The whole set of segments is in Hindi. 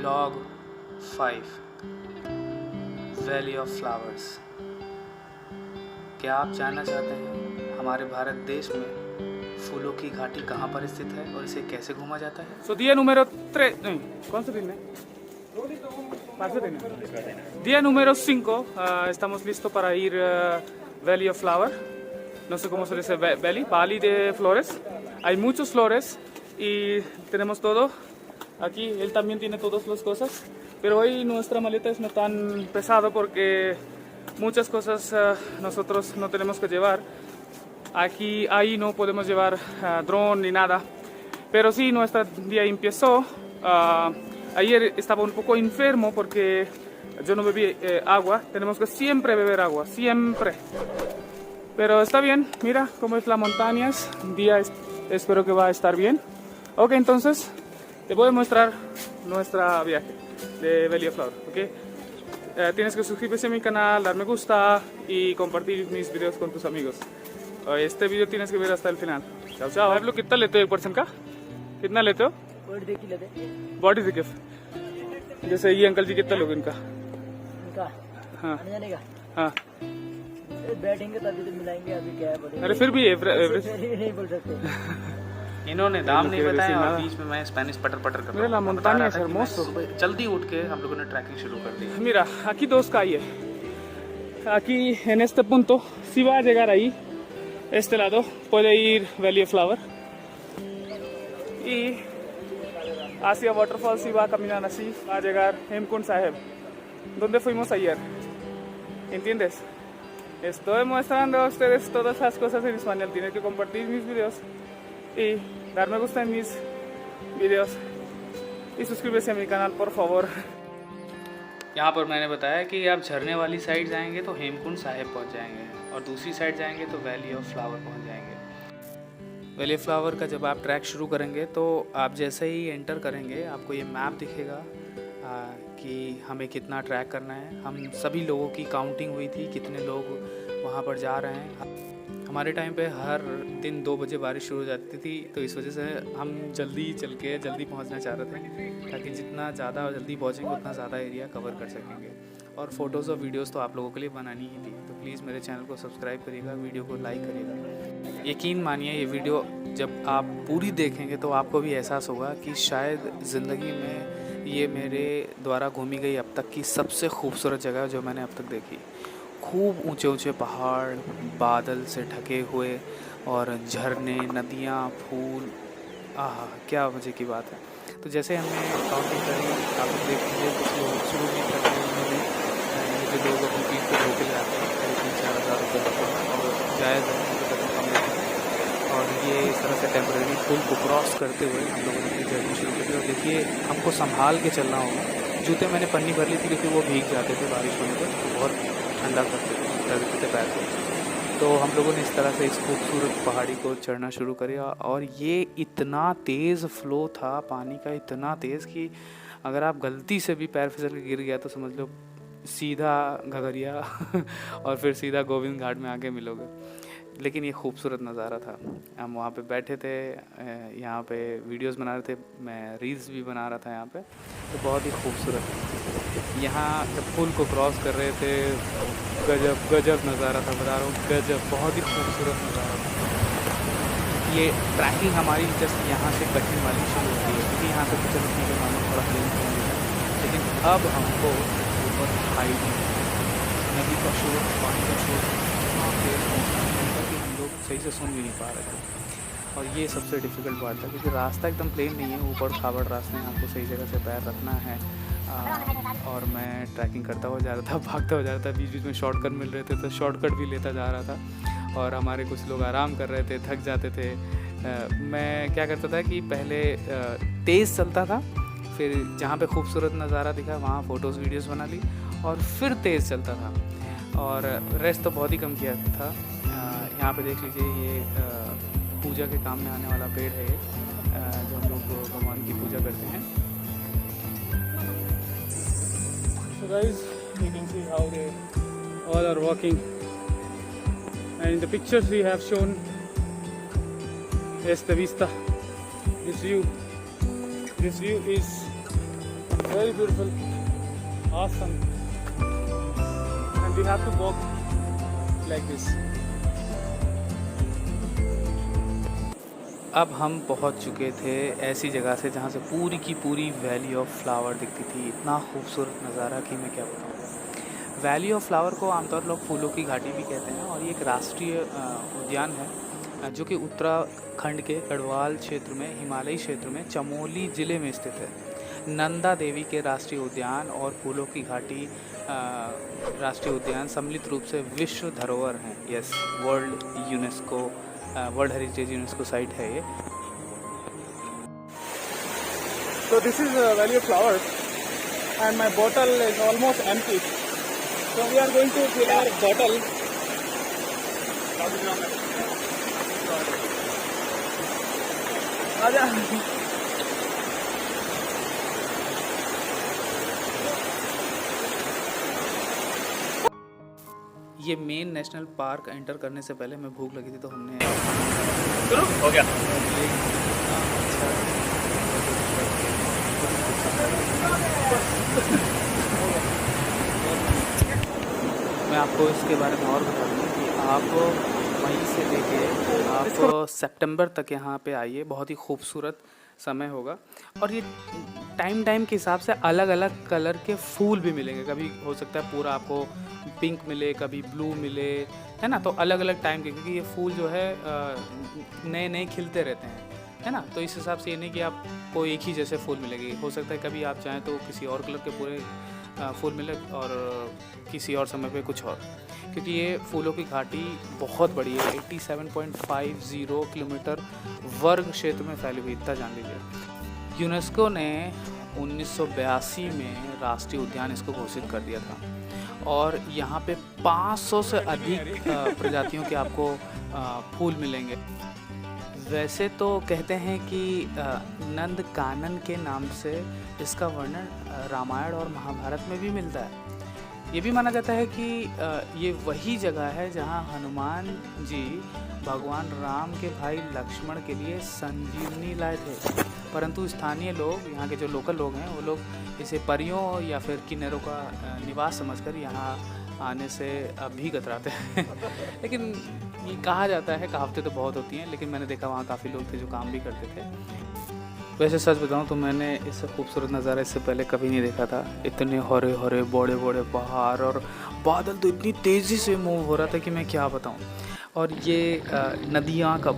Vlog 5 valley of flowers. क्या आप जानना चाहते हैं हमारे भारत देश में फूलों की घाटी कहाँ पर स्थित है और इसे कैसे घूमा जाता है? So día número 3, no, ¿cuánto tiene? Día número 5, estamos listos para ir Valley of Flower. No sé cómo se dice Valley de flores. Hay muchas flores y tenemos todo. Aquí él también tiene todas las cosas, pero hoy nuestra maleta es no tan pesado porque muchas cosas nosotros no tenemos que llevar. Ahí no podemos llevar dron ni nada, pero sí nuestro día empezó. Ayer estaba un poco enfermo porque yo no bebí agua. Tenemos que siempre beber agua, siempre. Pero está bien, mira cómo es las montañas. Un día espero que va a estar bien. Ok, entonces te voy a mostrar nuestra viaje de Valley of Flower, ¿ok? Tienes que suscribirse a mi canal, dar me gusta y compartir mis videos con tus amigos. Este video tienes que ver hasta el final. Chao, chao. आप लोग कितना लेते हो एक पर्सन का? कितना लेते हो? बॉडी से गिफ्ट। जैसे ये अंकल जी कितना लोग इनका? हाँ हाँ। बैठेंगे तभी तो मिलाएंगे, अभी क्या है? अरे फिर भी एवरेज नहीं बोल सकते। इन्होंने दाम नहीं बताया और बीच में मैं स्पेनिश पटर कर रहा Mira, la montaña es hermoso. जल्दी उठ के हम लोगों ने ट्रैकिंग शुरू कर दी। Mira, aquí dos calles. Aquí en este punto, si va a llegar ahí, este lado, puede ir Valley of Flower. Y hacia Waterfall, si va a caminar así, va a llegar Hemkund Sahib, donde fuimos ayer. ¿Entiendes? Estoy mostrando a ustedes todas las cosas en español. Tienen que compartir mis videos y dar me gusta en mis videos y suscribirse a mi canal, por favor. यहाँ पर मैंने बताया कि आप झरने वाली साइड जाएंगे तो हेमकुंड साहिब पहुँच जाएंगे और दूसरी साइड जाएंगे तो वैली ऑफ फ्लावर पहुँच जाएंगे। वैली ऑफ फ्लावर का जब आप ट्रैक शुरू करेंगे तो आप जैसे ही एंटर करेंगे आपको ये मैप दिखेगा कि हमें कितना ट्रैक करना है। हम सभी लोगों की काउंटिंग हुई थी कितने लोग वहाँ पर जा रहे हैं। हमारे टाइम पे हर दिन 2 बजे बारिश शुरू हो जाती थी, तो इस वजह से हम जल्दी चल के जल्दी पहुँचना चाह रहे थे ताकि जितना ज़्यादा जल्दी पहुँचेंगे उतना ज़्यादा एरिया कवर कर सकेंगे। और फ़ोटोज़ और वीडियोज़ तो आप लोगों के लिए बनानी ही थी, तो प्लीज़ मेरे चैनल को सब्सक्राइब करिएगा, वीडियो को लाइक करिएगा। यकीन मानिए ये वीडियो जब आप पूरी देखेंगे तो आपको भी एहसास होगा कि शायद ज़िंदगी में ये मेरे द्वारा घूमी गई अब तक की सबसे खूबसूरत जगह जो मैंने अब तक देखी। खूब ऊंचे ऊंचे पहाड़, बादल से ढके हुए और झरने, नदियाँ, फूल, आह क्या मज़े की बात है। तो जैसे हमने काउंटिंग करी, आप देख लीजिए कुछ लोग शुरू भी करते हैं, उन्होंने जो लोग अपनी पीठ पर धोके ले आते हैं 3-4 हज़ार रुपये और जायज़ है उनके कम लेते हैं। और ये इस तरह से टेम्परेरी पुल को क्रॉस करते हुए हम लोगों ने अपनी जर्नी शुरू करी। और देखिए हमको संभाल के चलना होगा। जूते मैंने पन्नी भर ली थी क्योंकि वो भीग जाते थे बारिश होने पर, तो बहुत ठंडा करते थे पैर को। तो हम लोगों ने इस तरह से इस खूबसूरत पहाड़ी को चढ़ना शुरू किया और ये इतना तेज़ फ्लो था पानी का, इतना तेज़ कि अगर आप गलती से भी पैर फिसल के गिर गया तो समझ लो सीधा घगरिया और फिर सीधा गोविंद घाट में आके मिलोगे। लेकिन ये खूबसूरत नज़ारा था। हम वहाँ पे बैठे थे, यहाँ पे वीडियोस बना रहे थे, मैं रील्स भी बना रहा था यहाँ पे, तो बहुत ही खूबसूरत। यहाँ जब पुल को क्रॉस कर रहे थे गजब गजब नज़ारा था, बता रहा हूँ गजब, बहुत ही खूबसूरत नज़ारा था। ये ट्रैकिंग हमारी जस्ट यहाँ से कठिन वाली शुरू होती है क्योंकि यहाँ से तो चलो ठीक है मानो थोड़ा प्लेन है, लेकिन अब हमको ऊपर हाइट नदी का शोर, पानी का शोर वहाँ पे हम लोग सही से सुन भी नहीं पा रहे थे। और ये सबसे डिफ़िकल्ट बात था क्योंकि रास्ता एकदम प्लेन नहीं है, ऊपर खाबड़ रास्ते हैं, आपको सही जगह से पैर रखना है। और मैं ट्रैकिंग करता हुआ जा रहा था, भागता हुआ जा रहा था, बीच बीच में शॉर्टकट मिल रहे थे तो शॉर्टकट भी लेता जा रहा था। और हमारे कुछ लोग आराम कर रहे थे, थक जाते थे। मैं क्या करता था कि पहले तेज़ चलता था, फिर जहाँ पे खूबसूरत नज़ारा दिखा वहाँ फ़ोटोज़ वीडियोज़ बना ली और फिर तेज़ चलता था और रेस्ट तो बहुत ही कम किया था। यहाँ पे देख लीजिए ये पूजा के काम में आने वाला पेड़ है जो हम लोग भगवान की पूजा करते हैं। So guys, you can see how they all are walking, and in the pictures we have shown is the vista. This view is Very beautiful. Awesome. And we have to walk like this. अब हम पहुंच चुके थे ऐसी जगह से जहां से पूरी की पूरी वैली ऑफ फ्लावर दिखती थी। इतना खूबसूरत नज़ारा कि मैं क्या बताऊं। वैली ऑफ फ्लावर को आमतौर पर लोग फूलों की घाटी भी कहते हैं और ये एक राष्ट्रीय उद्यान है जो कि उत्तराखंड के गढ़वाल क्षेत्र में, हिमालयी क्षेत्र में, चमोली ज़िले में स्थित है। नंदा देवी के राष्ट्रीय उद्यान और फूलों की घाटी राष्ट्रीय उद्यान सम्मिलित रूप से विश्व धरोहर हैं। Yes, world heritage UNESCO site है ये। So this is Valley of Flowers, and my bottle is almost empty. So we are going to fill our bottle. आजा। ये मेन नेशनल पार्क एंटर करने से पहले मैं भूख लगी थी तो हमने शुरू हो गया। मैं आपको इसके बारे में और बता दूँ कि आप मई से लेके आप सितंबर तक यहाँ पे आइए। बहुत ही खूबसूरत समय होगा और ये टाइम के हिसाब से अलग अलग कलर के फूल भी मिलेंगे। कभी हो सकता है पूरा आपको पिंक मिले, कभी ब्लू मिले, है ना। तो अलग अलग टाइम के, क्योंकि ये फूल जो है नए नए खिलते रहते हैं, है ना। तो इस हिसाब से ये नहीं कि आपको एक ही जैसे फूल मिलेगी। हो सकता है कभी आप चाहें तो किसी और कलर के पूरे फूल मिले और किसी और समय पे कुछ और, क्योंकि ये फूलों की घाटी बहुत बड़ी है। 87.50 किलोमीटर वर्ग क्षेत्र में फैली हुई, इतना जान लीजिए। यूनेस्को ने 1982 में राष्ट्रीय उद्यान इसको घोषित कर दिया था और यहाँ पे 500 से अधिक प्रजातियों के आपको फूल मिलेंगे। वैसे तो कहते हैं कि नंद कानन के नाम से इसका वर्णन रामायण और महाभारत में भी मिलता है। ये भी माना जाता है कि ये वही जगह है जहाँ हनुमान जी भगवान राम के भाई लक्ष्मण के लिए संजीवनी लाए थे, परंतु स्थानीय लोग, यहाँ के जो लोकल लोग हैं, वो लोग इसे परियों या फिर किन्नरों का निवास समझकर यहाँ आने से अभी कतराते हैं। लेकिन ये कहा जाता है, कहावतें तो बहुत होती हैं, लेकिन मैंने देखा वहाँ काफ़ी लोग थे जो काम भी करते थे। वैसे सच बताऊँ तो मैंने इससे खूबसूरत नज़ारा इससे पहले कभी नहीं देखा था। इतने हरे हरे बड़े बड़े पहाड़ और बादल तो इतनी तेज़ी से मूव हो रहा था कि मैं क्या बताऊँ। और ये नदियों का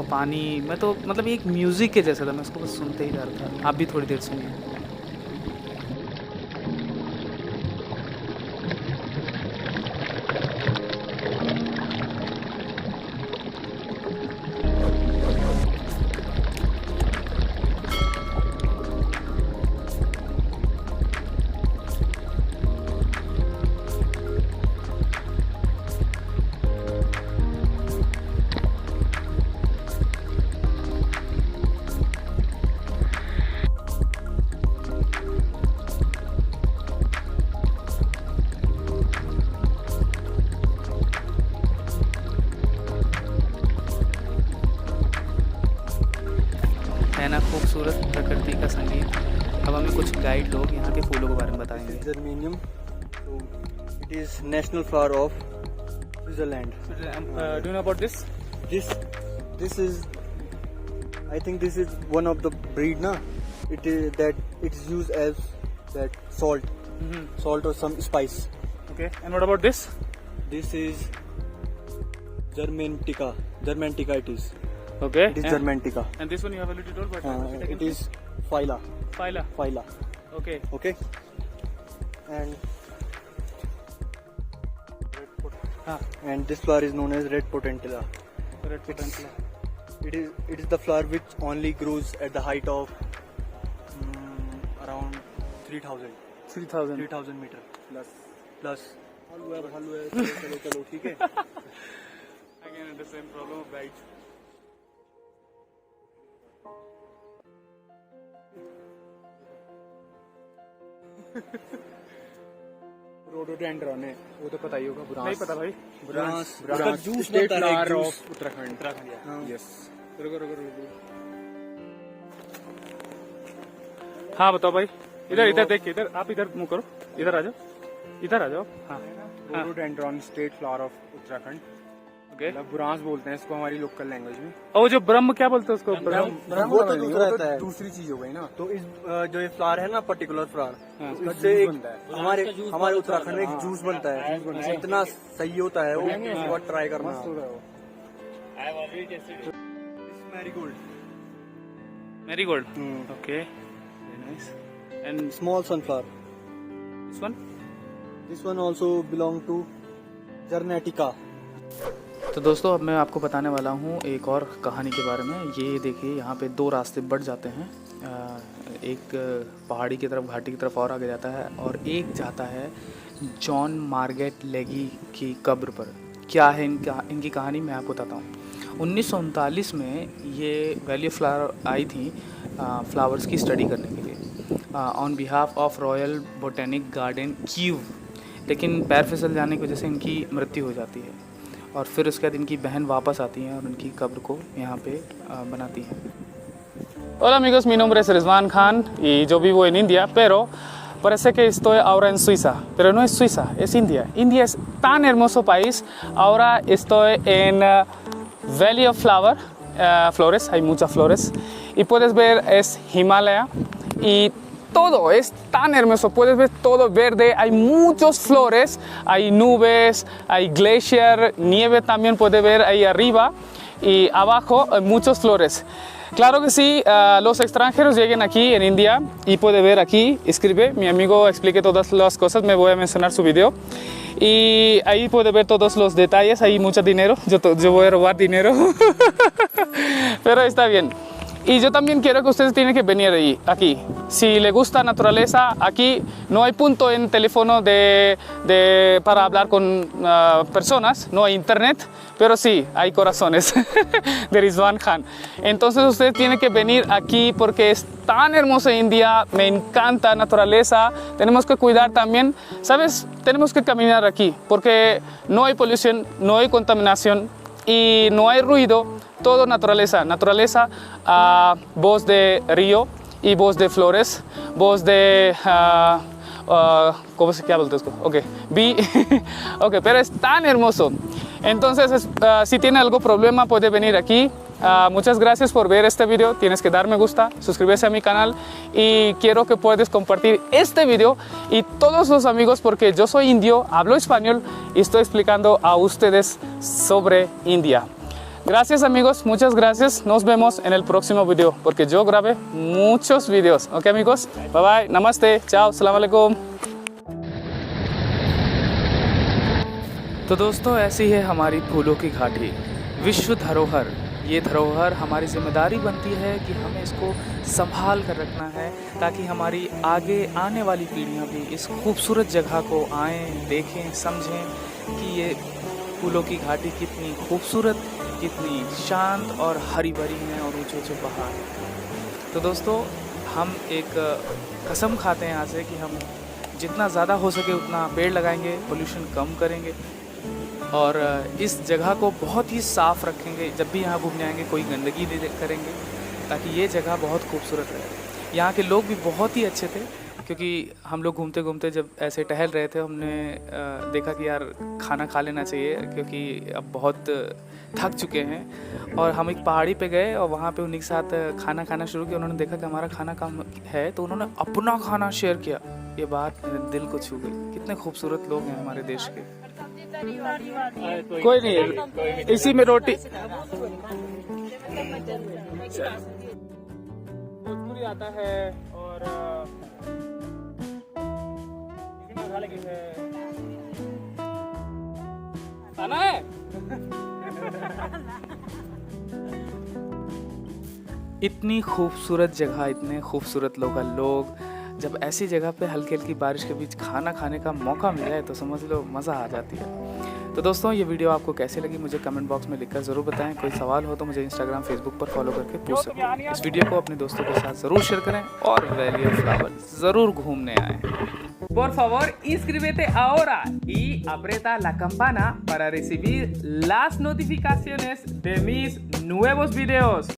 पानी, मैं तो मतलब एक म्यूज़िक के जैसा था, मैं उसको बस सुनते ही जा रहा था। आप भी थोड़ी देर सुनिए। है ना खूबसूरत प्रकृति का संगीत। अब हमें कुछ गाइड लोग यहाँ के फूलों के बारे में बताएंगे। Germanium, it is national flower of Switzerland. Do you know about this? This is, I think this is one of the breed, na? It is that it's used as that salt, salt or some spice. Okay. And what about this? This is Germantica it is. Okay. It is Germantica. And this one you have already told, but It is Phyla. Phyla. Okay. Okay. And and this flower is known as red potentilla. Red potentilla. It is the flower which only grows at the height of around 3,000 meter plus. चलो ठीक है. Again, the same problem of guides. Rhododendron है, वो तो पता ही होगा। बुरांस नहीं पता भाई। बुरांस जूस स्टेट बनता है, flower juice. Of Uttarakhand. Yes. हाँ बताओ भाई, इधर देख के, इधर आप इधर मुंह करो, इधर आ जाओ। हाँ हाँ rhododendron state flower of Uttarakhand, okay. मतलब बुरांस बोलते हैं इसको हमारी लोकल लैंग्वेज में। और वो जो ब्रह्म क्या बोलते हैं उसको? वो तो दूसरा रहता है। दूसरी चीज हो गई ना। तो इस जो ये फ्लावर है ना, पर्टिकुलर फ्लावर, हाँ। इससे एक बनता है। हमारे उत्तराखंड में एक जूस बनता है, इतना सही होता है वो, एक बार ट्राई करना। Marigold, okay, very nice. And small sunflower, this one? This one also belong to जर्नेटिका। तो दोस्तों अब मैं आपको बताने वाला हूँ एक और कहानी के बारे में। ये देखिए यहाँ पे दो रास्ते बढ़ जाते हैं, एक पहाड़ी की तरफ, घाटी की तरफ और आगे जाता है, और एक जाता है जॉन मार्गेट लेगी की कब्र पर। क्या है इनकी कहानी, मैं आपको बताता हूँ। 1939 में ये वैली ऑफ फ्लावर आई थी फ्लावर्स की स्टडी करने के लिए on behalf of royal botanic garden Kyiv, लेकिन पैर फिसल जाने की वजह से इनकी मृत्यु हो जाती है, और फिर उसके बाद इनकी बहन वापस आती हैं और उनकी कब्र को यहाँ पे बनाती हैं। Hola amigos, mi nombre es Rizwan Khan y yo vivo en India, pero parece que estoy ahora en Suiza, pero no es Suiza, es India. India es tan hermoso país. Ahora estoy en Valley of Flores, hay muchas flores y puedes ver es Himalaya y todo es tan hermoso, puedes ver todo verde, hay muchas flores, hay nubes, hay glacier, nieve también puede ver ahí arriba y abajo hay muchas flores. Claro que sí, los extranjeros lleguen aquí en India y puede ver aquí, escribe, mi amigo explique todas las cosas, me voy a mencionar su video y ahí puede ver todos los detalles, hay mucho dinero, yo voy a robar dinero, pero está bien. Y yo también quiero que ustedes tienen que venir aquí. Si les gusta naturaleza, aquí no hay punto en teléfono para hablar con personas, no hay internet, pero sí hay corazones de Rizwan Khan. Entonces ustedes tienen que venir aquí porque es tan hermosa India, me encanta naturaleza, tenemos que cuidar también, ¿sabes? Tenemos que caminar aquí porque no hay polución, no hay contaminación y no hay ruido. Todo naturaleza, voz de río y voz de flores, voz de, ¿cómo se llama esto? Ok, ok, pero es tan hermoso. Entonces, si tiene algún problema puede venir aquí. Muchas gracias por ver este video, tienes que dar me gusta, suscribirse a mi canal y quiero que puedas compartir este video y todos los amigos porque yo soy indio, hablo español y estoy explicando a ustedes sobre India. Gracias amigos, muchas gracias, nos vemos en el próximo video porque yo grabé muchos videos, ok amigos, bye bye, namaste, chao, salam alaikum. तो दोस्तों ऐसी है हमारी फूलों की घाटी, विश्व धरोहर। ये धरोहर हमारी जिम्मेदारी बनती है कि हमें इसको संभाल कर रखना है ताकि हमारी आगे आने वाली पीढ़ियां भी इस खूबसूरत जगह को आएं, देखें, समझें कि ये फूलों की घाटी कितनी खूबसूरत, कितनी शांत और हरी भरी है और ऊंचे ऊंचे पहाड़ हैं। तो दोस्तों हम एक कसम खाते हैं यहाँ से कि हम जितना ज़्यादा हो सके उतना पेड़ लगाएंगे, पोल्यूशन कम करेंगे और इस जगह को बहुत ही साफ़ रखेंगे। जब भी यहाँ घूमने आएंगे कोई गंदगी नहीं करेंगे ताकि ये जगह बहुत खूबसूरत रहे। यहाँ के लोग भी बहुत ही अच्छे थे क्योंकि हम लोग घूमते घूमते जब ऐसे टहल रहे थे हमने देखा कि यार खाना खा लेना चाहिए क्योंकि अब बहुत थक चुके हैं। और हम एक पहाड़ी पे गए और वहाँ पे उन्हीं के साथ खाना खाना शुरू किया। उन्होंने देखा कि हमारा खाना कम है तो उन्होंने अपना खाना शेयर किया। ये बात मेरे दिल को छू गई। कितने खूबसूरत लोग हैं हमारे देश के। कोई नहीं, इसी में रोटी भोजपुरी आता है और खाना है। इतनी खूबसूरत जगह, इतने खूबसूरत लोग, जब ऐसी जगह पे हल्की हल्की बारिश के बीच खाना खाने का मौका मिल जाए तो समझ लो मज़ा आ जाती है। तो दोस्तों ये वीडियो आपको कैसी लगी मुझे कमेंट बॉक्स में लिखकर ज़रूर बताएं। कोई सवाल हो तो मुझे इंस्टाग्राम, फेसबुक पर फॉलो करके पूछ सकते हैं। इस वीडियो को अपने दोस्तों के साथ ज़रूर शेयर करें और वैली ऑफ फ्लावर ज़रूर घूमने आएँ। Por favor, inscríbete ahora y aprieta la campana para recibir las notificaciones de mis nuevos videos.